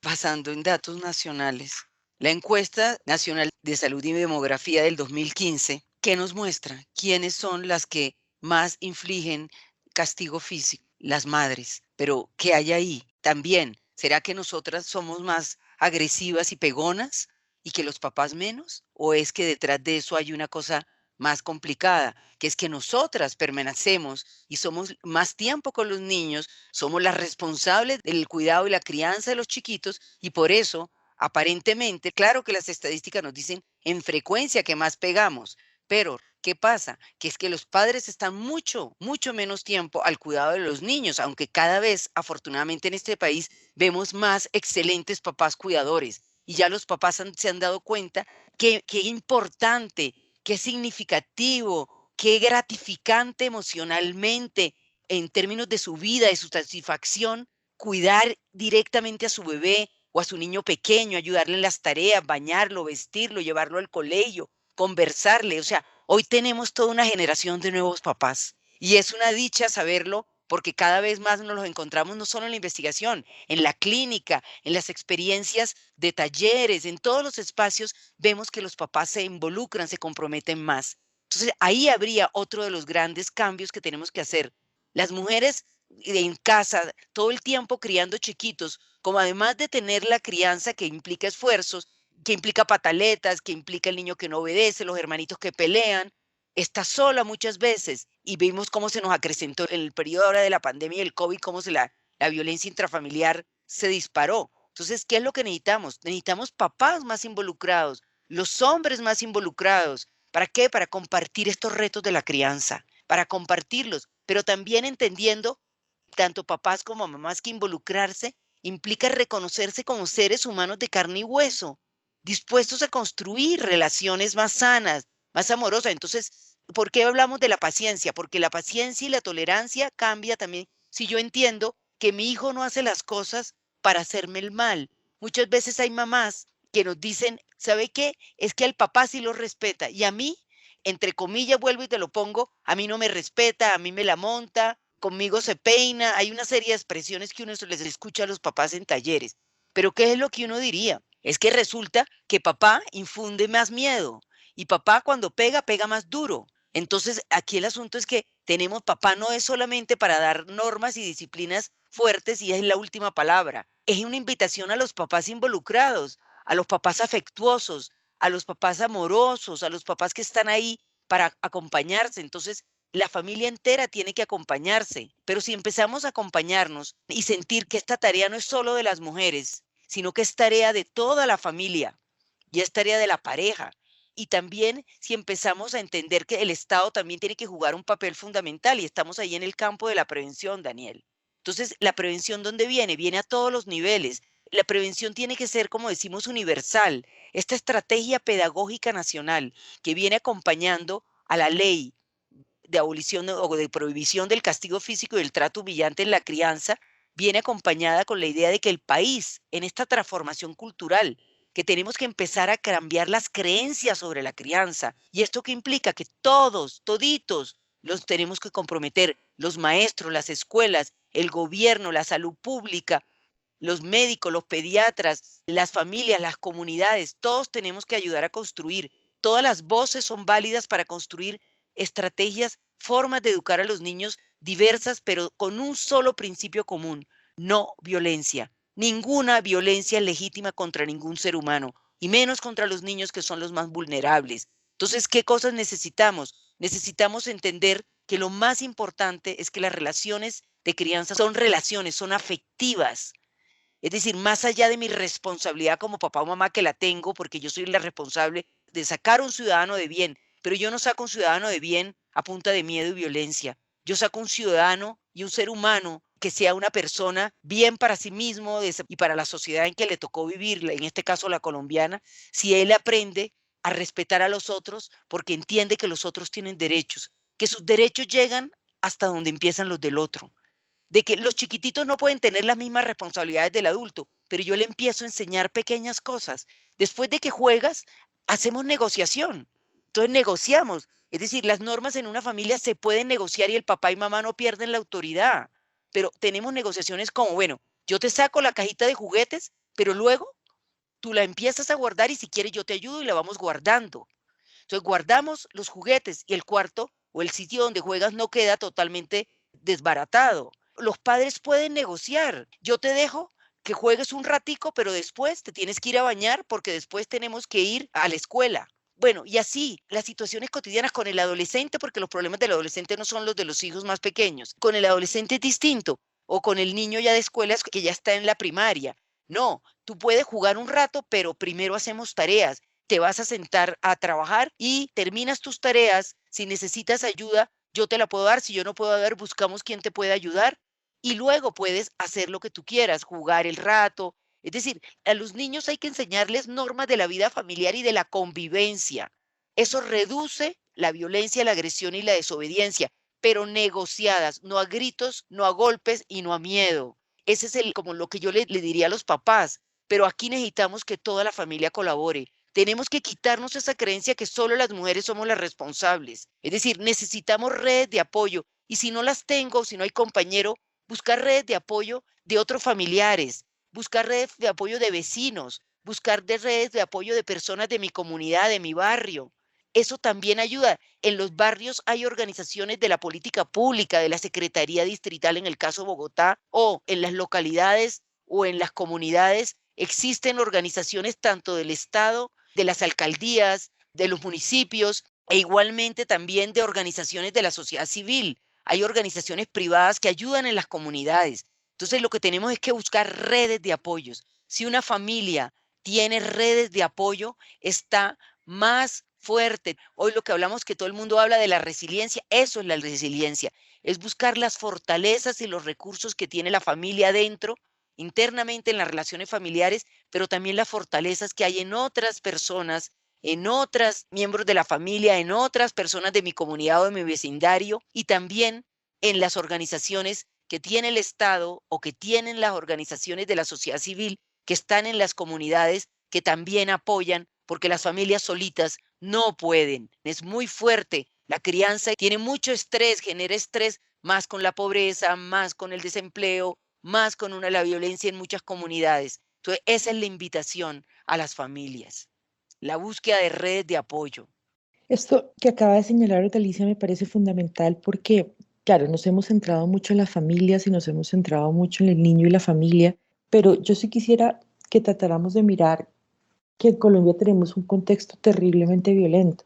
basando en datos nacionales, la encuesta nacional de salud y demografía del 2015, ¿qué nos muestra? ¿Quiénes son las que más infligen castigo físico? Las madres. Pero, ¿qué hay ahí? También, ¿será que nosotras somos más agresivas y pegonas y que los papás menos? ¿O es que detrás de eso hay una cosa más complicada, que es que nosotras permanecemos y somos más tiempo con los niños, somos las responsables del cuidado y la crianza de los chiquitos y por eso, aparentemente, claro que las estadísticas nos dicen en frecuencia que más pegamos, pero ¿qué pasa? Que es que los padres están mucho, mucho menos tiempo al cuidado de los niños, aunque cada vez, afortunadamente en este país, vemos más excelentes papás cuidadores. Y ya los papás se han dado cuenta que qué importante, qué significativo, qué gratificante emocionalmente en términos de su vida, de su satisfacción, cuidar directamente a su bebé o a su niño pequeño, ayudarle en las tareas, bañarlo, vestirlo, llevarlo al colegio, conversarle. O sea, hoy tenemos toda una generación de nuevos papás y es una dicha saberlo porque cada vez más nos los encontramos no solo en la investigación, en la clínica, en las experiencias de talleres, en todos los espacios, vemos que los papás se involucran, se comprometen más. Entonces, ahí habría otro de los grandes cambios que tenemos que hacer. Las mujeres en casa, todo el tiempo criando chiquitos, como además de tener la crianza que implica esfuerzos, que implica pataletas, que implica el niño que no obedece, los hermanitos que pelean, está sola muchas veces y vimos cómo se nos acrecentó en el periodo ahora de la pandemia y el COVID, cómo la violencia intrafamiliar se disparó. Entonces, ¿qué es lo que necesitamos? Necesitamos papás más involucrados, los hombres más involucrados. ¿Para qué? Para compartir estos retos de la crianza, para compartirlos, pero también entendiendo, tanto papás como mamás, que involucrarse implica reconocerse como seres humanos de carne y hueso, dispuestos a construir relaciones más sanas, más amorosas. Entonces, ¿por qué hablamos de la paciencia? Porque la paciencia y la tolerancia cambia también. Si yo entiendo que mi hijo no hace las cosas para hacerme el mal. Muchas veces hay mamás que nos dicen, ¿sabe qué? Es que al papá sí lo respeta y a mí, entre comillas, vuelvo y te lo pongo, a mí no me respeta, a mí me la monta, conmigo se peina. Hay una serie de expresiones que uno les escucha a los papás en talleres. Pero ¿qué es lo que uno diría? Es que resulta que papá infunde más miedo y papá cuando pega, pega más duro. Entonces, aquí el asunto es que papá no es solamente para dar normas y disciplinas fuertes y es la última palabra. Es una invitación a los papás involucrados, a los papás afectuosos, a los papás amorosos, a los papás que están ahí para acompañarse. Entonces, la familia entera tiene que acompañarse. Pero si empezamos a acompañarnos y sentir que esta tarea no es solo de las mujeres, sino que es tarea de toda la familia y es tarea de la pareja. Y también si empezamos a entender que el Estado también tiene que jugar un papel fundamental y estamos ahí en el campo de la prevención, Daniel. Entonces, ¿la prevención dónde viene? Viene a todos los niveles. La prevención tiene que ser, como decimos, universal. Esta estrategia pedagógica nacional que viene acompañando a la ley de abolición o de prohibición del castigo físico y del trato humillante en la crianza, viene acompañada con la idea de que el país, en esta transformación cultural, que tenemos que empezar a cambiar las creencias sobre la crianza. ¿Y esto qué implica? Que todos, toditos, los tenemos que comprometer, los maestros, las escuelas, el gobierno, la salud pública, los médicos, los pediatras, las familias, las comunidades, todos tenemos que ayudar a construir. Todas las voces son válidas para construir estrategias, formas de educar a los niños diversas, pero con un solo principio común: no violencia. Ninguna violencia es legítima contra ningún ser humano, y menos contra los niños, que son los más vulnerables. Entonces, ¿qué cosas necesitamos? Necesitamos entender que lo más importante es que las relaciones de crianza son relaciones, son afectivas. Es decir, más allá de mi responsabilidad como papá o mamá, que la tengo porque yo soy la responsable de sacar un ciudadano de bien, pero yo no saco un ciudadano de bien a punta de miedo y violencia. Yo saco un ciudadano y un ser humano que sea una persona bien para sí mismo y para la sociedad en que le tocó vivir, en este caso la colombiana, si él aprende a respetar a los otros porque entiende que los otros tienen derechos, que sus derechos llegan hasta donde empiezan los del otro, de que los chiquititos no pueden tener las mismas responsabilidades del adulto, pero yo le empiezo a enseñar pequeñas cosas. Después de que juegas, hacemos negociación. Entonces negociamos. Es decir, las normas en una familia se pueden negociar y el papá y mamá no pierden la autoridad. Pero tenemos negociaciones como, bueno, yo te saco la cajita de juguetes, pero luego tú la empiezas a guardar y si quieres yo te ayudo y la vamos guardando. Entonces guardamos los juguetes y el cuarto o el sitio donde juegas no queda totalmente desbaratado. Los padres pueden negociar. Yo te dejo que juegues un ratico, pero después te tienes que ir a bañar porque después tenemos que ir a la escuela. Bueno, y así, las situaciones cotidianas con el adolescente, porque los problemas del adolescente no son los de los hijos más pequeños. Con el adolescente es distinto, o con el niño ya de escuelas que ya está en la primaria. No, tú puedes jugar un rato, pero primero hacemos tareas. Te vas a sentar a trabajar y terminas tus tareas. Si necesitas ayuda, yo te la puedo dar. Si yo no puedo dar, buscamos quién te puede ayudar. Y luego puedes hacer lo que tú quieras, jugar el rato. Es decir, a los niños hay que enseñarles normas de la vida familiar y de la convivencia. Eso reduce la violencia, la agresión y la desobediencia, pero negociadas, no a gritos, no a golpes y no a miedo. Ese es como lo que yo le diría a los papás. Pero aquí necesitamos que toda la familia colabore. Tenemos que quitarnos esa creencia que solo las mujeres somos las responsables. Es decir, necesitamos redes de apoyo. Y si no las tengo, si no hay compañero, buscar redes de apoyo de otros familiares, buscar redes de apoyo de vecinos, buscar redes de apoyo de personas de mi comunidad, de mi barrio. Eso también ayuda. En los barrios hay organizaciones de la política pública, de la Secretaría Distrital en el caso Bogotá, o en las localidades o en las comunidades existen organizaciones tanto del Estado, de las alcaldías, de los municipios, e igualmente también de organizaciones de la sociedad civil. Hay organizaciones privadas que ayudan en las comunidades. Entonces, lo que tenemos es que buscar redes de apoyos. Si una familia tiene redes de apoyo, está más fuerte. Hoy lo que hablamos, que todo el mundo habla de la resiliencia, eso es la resiliencia. Es buscar las fortalezas y los recursos que tiene la familia dentro, internamente en las relaciones familiares, pero también las fortalezas que hay en otras personas, en otros miembros de la familia, en otras personas de mi comunidad o de mi vecindario, y también en las organizaciones que tiene el Estado o que tienen las organizaciones de la sociedad civil que están en las comunidades, que también apoyan, porque las familias solitas no pueden. Es muy fuerte. La crianza tiene mucho estrés, genera estrés más con la pobreza, más con el desempleo, más con la violencia en muchas comunidades. Entonces, esa es la invitación a las familias, la búsqueda de redes de apoyo. Esto que acaba de señalar Galicia me parece fundamental porque, claro, nos hemos centrado mucho en las familias y nos hemos centrado mucho en el niño y la familia, pero yo sí quisiera que tratáramos de mirar que en Colombia tenemos un contexto terriblemente violento.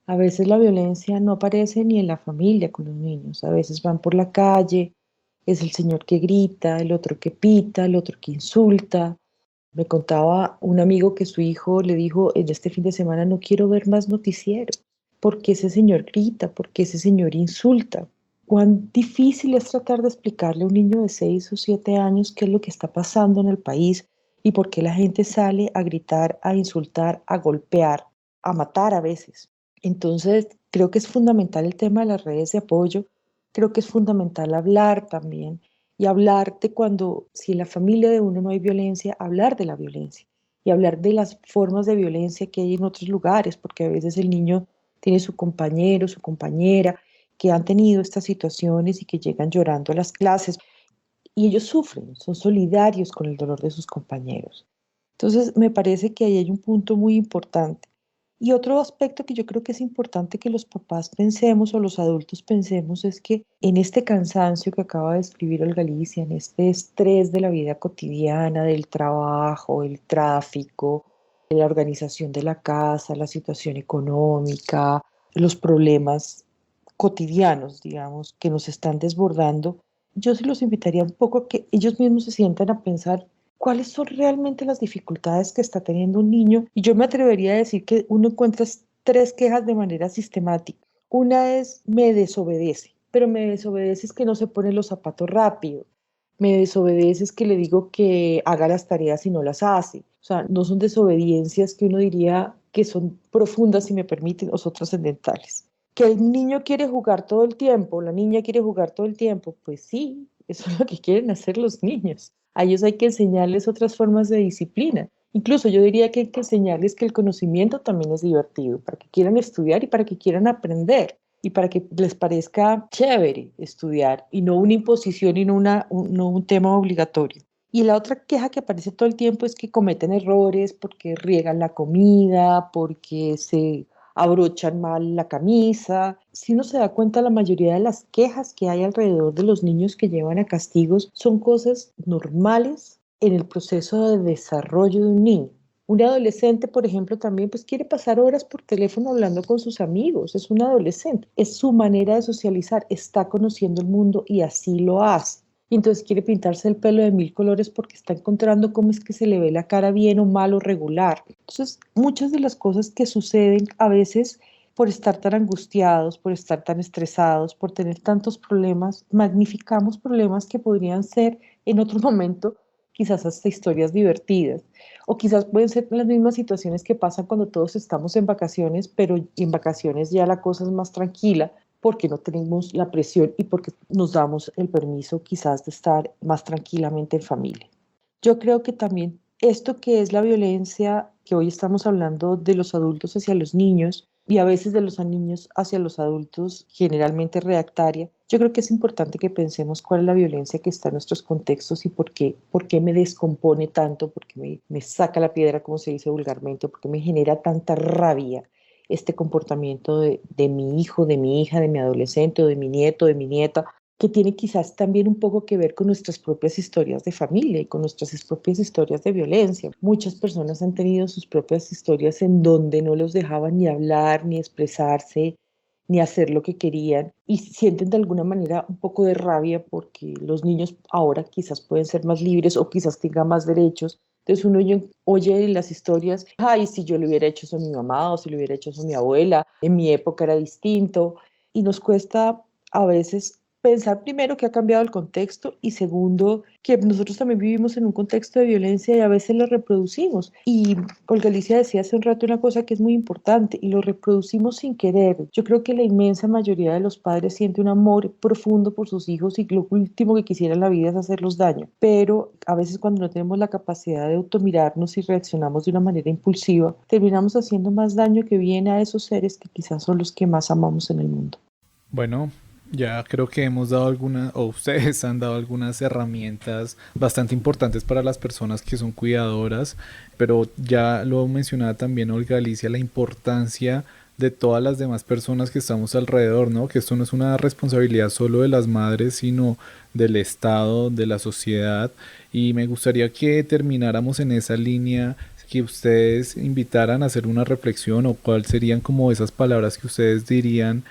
A veces la violencia no aparece ni en la familia con los niños, a veces van por la calle, es el señor que grita, el otro que pita, el otro que insulta. Me contaba un amigo que su hijo le dijo en este fin de semana, no quiero ver más noticieros, porque ese señor grita, porque ese señor insulta. Cuán difícil es tratar de explicarle a un niño de 6 o 7 años qué es lo que está pasando en el país y por qué la gente sale a gritar, a insultar, a golpear, a matar a veces. Entonces, creo que es fundamental el tema de las redes de apoyo, creo que es fundamental hablar también y hablar de cuando, si en la familia de uno no hay violencia, hablar de la violencia y hablar de las formas de violencia que hay en otros lugares, porque a veces el niño tiene su compañero, su compañera, que han tenido estas situaciones y que llegan llorando a las clases y ellos sufren, son solidarios con el dolor de sus compañeros. Entonces, me parece que ahí hay un punto muy importante. Y otro aspecto que yo creo que es importante que los papás pensemos o los adultos pensemos es que en este cansancio que acaba de escribir Olga Alicia, en este estrés de la vida cotidiana, del trabajo, el tráfico, la organización de la casa, la situación económica, los problemas cotidianos, digamos, que nos están desbordando, yo sí los invitaría un poco a que ellos mismos se sientan a pensar cuáles son realmente las dificultades que está teniendo un niño. Y yo me atrevería a decir que uno encuentra tres quejas de manera sistemática. Una es, me desobedece, pero me desobedece es que no se pone los zapatos rápido. Me desobedece es que le digo que haga las tareas y no las hace. O sea, no son desobediencias que uno diría que son profundas, si me permiten, o son trascendentales. Que el niño quiere jugar todo el tiempo, la niña quiere jugar todo el tiempo, pues sí, eso es lo que quieren hacer los niños. A ellos hay que enseñarles otras formas de disciplina. Incluso yo diría que hay que enseñarles que el conocimiento también es divertido, para que quieran estudiar y para que quieran aprender y para que les parezca chévere estudiar y no una imposición y no un tema obligatorio. Y la otra queja que aparece todo el tiempo es que cometen errores porque riegan la comida, porque se abrochan mal la camisa. Si uno se da cuenta, la mayoría de las quejas que hay alrededor de los niños que llevan a castigos son cosas normales en el proceso de desarrollo de un niño. Un adolescente, por ejemplo, también pues quiere pasar horas por teléfono hablando con sus amigos. Es un adolescente. Es su manera de socializar. Está conociendo el mundo y así lo hace. Y entonces quiere pintarse el pelo de 1000 colores porque está encontrando cómo es que se le ve la cara bien o mal o regular. Entonces, muchas de las cosas que suceden a veces por estar tan angustiados, por estar tan estresados, por tener tantos problemas, magnificamos problemas que podrían ser en otro momento quizás hasta historias divertidas. O quizás pueden ser las mismas situaciones que pasan cuando todos estamos en vacaciones, pero en vacaciones ya la cosa es más tranquila porque no tenemos la presión y porque nos damos el permiso quizás de estar más tranquilamente en familia. Yo creo que también esto que es la violencia, que hoy estamos hablando de los adultos hacia los niños y a veces de los niños hacia los adultos, generalmente reactaria, yo creo que es importante que pensemos cuál es la violencia que está en nuestros contextos y por qué me descompone tanto, por qué me saca la piedra, como se dice vulgarmente, por qué me genera tanta rabia este comportamiento de mi hijo, de mi hija, de mi adolescente o de mi nieto, de mi nieta, que tiene quizás también un poco que ver con nuestras propias historias de familia y con nuestras propias historias de violencia. Muchas personas han tenido sus propias historias en donde no los dejaban ni hablar, ni expresarse, ni hacer lo que querían y sienten de alguna manera un poco de rabia porque los niños ahora quizás pueden ser más libres o quizás tengan más derechos. Entonces uno oye las historias, ay, si yo le hubiera hecho eso a mi mamá o si le hubiera hecho eso a mi abuela, en mi época era distinto y nos cuesta a veces pensar primero que ha cambiado el contexto y segundo que nosotros también vivimos en un contexto de violencia y a veces lo reproducimos. Y Olga Alicia decía hace un rato una cosa que es muy importante y lo reproducimos sin querer. Yo creo que la inmensa mayoría de los padres siente un amor profundo por sus hijos y lo último que quisiera en la vida es hacerlos daño. Pero a veces cuando no tenemos la capacidad de automirarnos y reaccionamos de una manera impulsiva, terminamos haciendo más daño que bien a esos seres que quizás son los que más amamos en el mundo. Bueno, ya creo que hemos dado algunas, o ustedes han dado algunas herramientas bastante importantes para las personas que son cuidadoras, pero ya lo mencionaba también Olga Alicia, la importancia de todas las demás personas que estamos alrededor, ¿no? Que esto no es una responsabilidad solo de las madres, sino del Estado, de la sociedad. Y me gustaría que termináramos en esa línea, que ustedes invitaran a hacer una reflexión o cuáles serían como esas palabras que ustedes dirían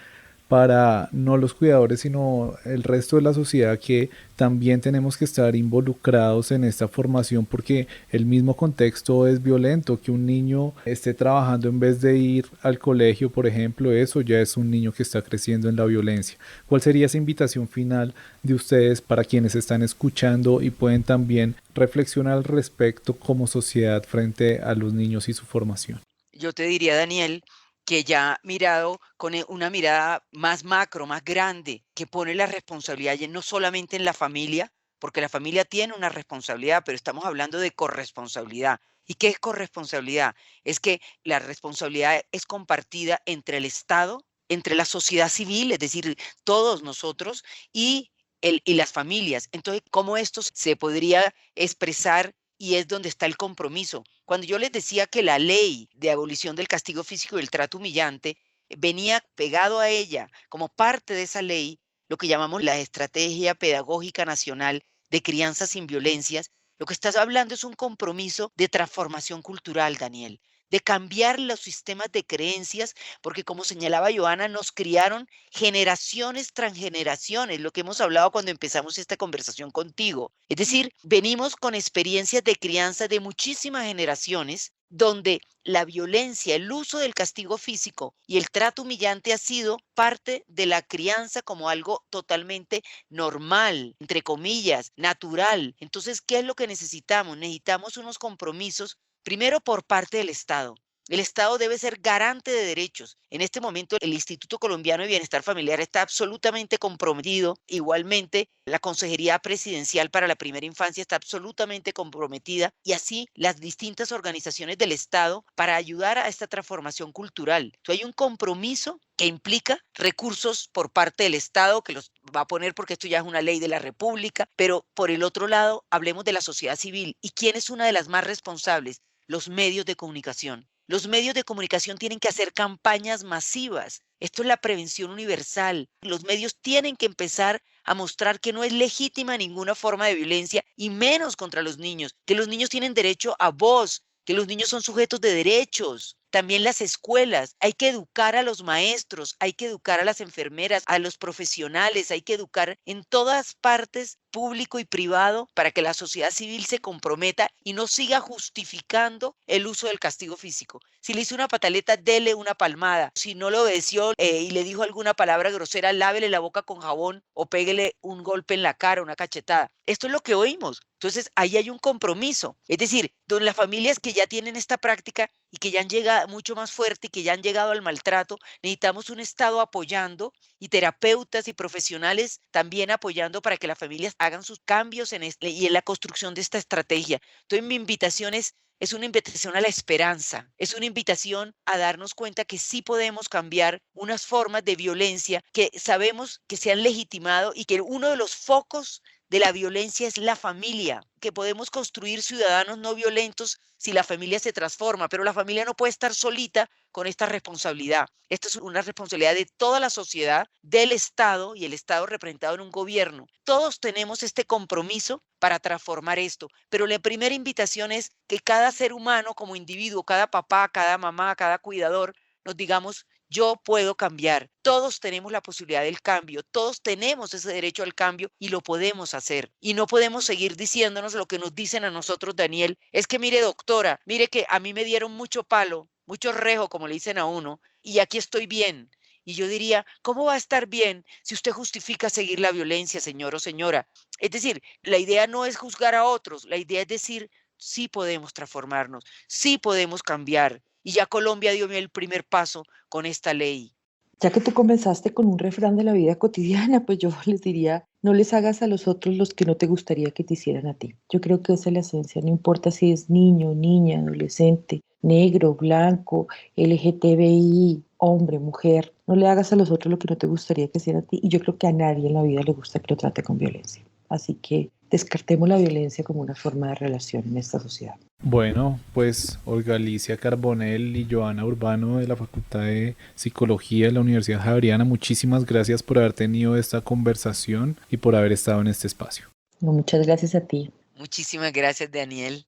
para no los cuidadores, sino el resto de la sociedad, que también tenemos que estar involucrados en esta formación, porque el mismo contexto es violento. Que un niño esté trabajando en vez de ir al colegio, por ejemplo, eso ya es un niño que está creciendo en la violencia. ¿Cuál sería esa invitación final de ustedes para quienes están escuchando y pueden también reflexionar al respecto como sociedad frente a los niños y su formación? Yo te diría, Daniel, que ya mirado con una mirada más macro, más grande, que pone la responsabilidad ya no solamente en la familia, porque la familia tiene una responsabilidad, pero estamos hablando de corresponsabilidad. ¿Y qué es corresponsabilidad? Es que la responsabilidad es compartida entre el Estado, entre la sociedad civil, es decir, todos nosotros, y, y las familias. Entonces, ¿cómo esto se podría expresar? Y es donde está el compromiso. Cuando yo les decía que la ley de abolición del castigo físico y el trato humillante venía pegado a ella como parte de esa ley, lo que llamamos la Estrategia Pedagógica Nacional de Crianza sin Violencias, lo que estás hablando es un compromiso de transformación cultural, Daniel, de cambiar los sistemas de creencias, porque como señalaba Joana, nos criaron generaciones tras generaciones, lo que hemos hablado cuando empezamos esta conversación contigo. Es decir, venimos con experiencias de crianza de muchísimas generaciones donde la violencia, el uso del castigo físico y el trato humillante ha sido parte de la crianza como algo totalmente normal, entre comillas, natural. Entonces, ¿qué es lo que necesitamos? Necesitamos unos compromisos, primero por parte del Estado. El Estado debe ser garante de derechos. En este momento, el Instituto Colombiano de Bienestar Familiar está absolutamente comprometido. Igualmente, la Consejería Presidencial para la Primera Infancia está absolutamente comprometida, y así las distintas organizaciones del Estado, para ayudar a esta transformación cultural. Entonces, hay un compromiso que implica recursos por parte del Estado, que los va a poner porque esto ya es una ley de la República, pero por el otro lado, hablemos de la sociedad civil. ¿Y quién es una de las más responsables? Los medios de comunicación. Los medios de comunicación tienen que hacer campañas masivas. Esto es la prevención universal. Los medios tienen que empezar a mostrar que no es legítima ninguna forma de violencia, y menos contra los niños, que los niños tienen derecho a voz, que los niños son sujetos de derechos. También las escuelas, hay que educar a los maestros, hay que educar a las enfermeras, a los profesionales, hay que educar en todas partes, público y privado, para que la sociedad civil se comprometa y no siga justificando el uso del castigo físico. Si le hizo una pataleta, dele una palmada. Si no lo obedeció y le dijo alguna palabra grosera, lávele la boca con jabón o péguele un golpe en la cara, una cachetada. Esto es lo que oímos. Entonces, ahí hay un compromiso. Es decir, donde las familias que ya tienen esta práctica y que ya han llegado mucho más fuerte y que ya han llegado al maltrato, necesitamos un Estado apoyando, y terapeutas y profesionales también apoyando, para que las familias hagan sus cambios y en la construcción de esta estrategia. Entonces, mi invitación es una invitación a la esperanza, es una invitación a darnos cuenta que sí podemos cambiar unas formas de violencia que sabemos que se han legitimado, y que uno de los focos de la violencia es la familia, que podemos construir ciudadanos no violentos si la familia se transforma, pero la familia no puede estar solita con esta responsabilidad. Esto es una responsabilidad de toda la sociedad, del Estado, y el Estado representado en un gobierno. Todos tenemos este compromiso para transformar esto, pero la primera invitación es que cada ser humano como individuo, cada papá, cada mamá, cada cuidador, nos digamos: yo puedo cambiar. Todos tenemos la posibilidad del cambio, todos tenemos ese derecho al cambio y lo podemos hacer. Y no podemos seguir diciéndonos lo que nos dicen a nosotros, Daniel. Es que mire, doctora, mire que a mí me dieron mucho palo, mucho rejo, como le dicen a uno, y aquí estoy bien. Y yo diría, ¿cómo va a estar bien si usted justifica seguir la violencia, señor o señora? Es decir, la idea no es juzgar a otros, la idea es decir: sí podemos transformarnos, sí podemos cambiar. Y ya Colombia dio el primer paso con esta ley. Ya que tú comenzaste con un refrán de la vida cotidiana, pues yo les diría: no les hagas a los otros los que no te gustaría que te hicieran a ti. Yo creo que esa es la esencia, no importa si es niño, niña, adolescente, negro, blanco, LGTBI, hombre, mujer. No le hagas a los otros lo que no te gustaría que hicieran a ti, y yo creo que a nadie en la vida le gusta que lo trate con violencia. Así que descartemos la violencia como una forma de relación en esta sociedad. Bueno, pues Olga Alicia Carbonell y Joana Urbano de la Facultad de Psicología de la Universidad Javeriana, muchísimas gracias por haber tenido esta conversación y por haber estado en este espacio. No, muchas gracias a ti. Muchísimas gracias, Daniel.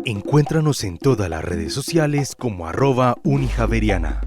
Encuéntranos en todas las redes sociales como @unijaveriana.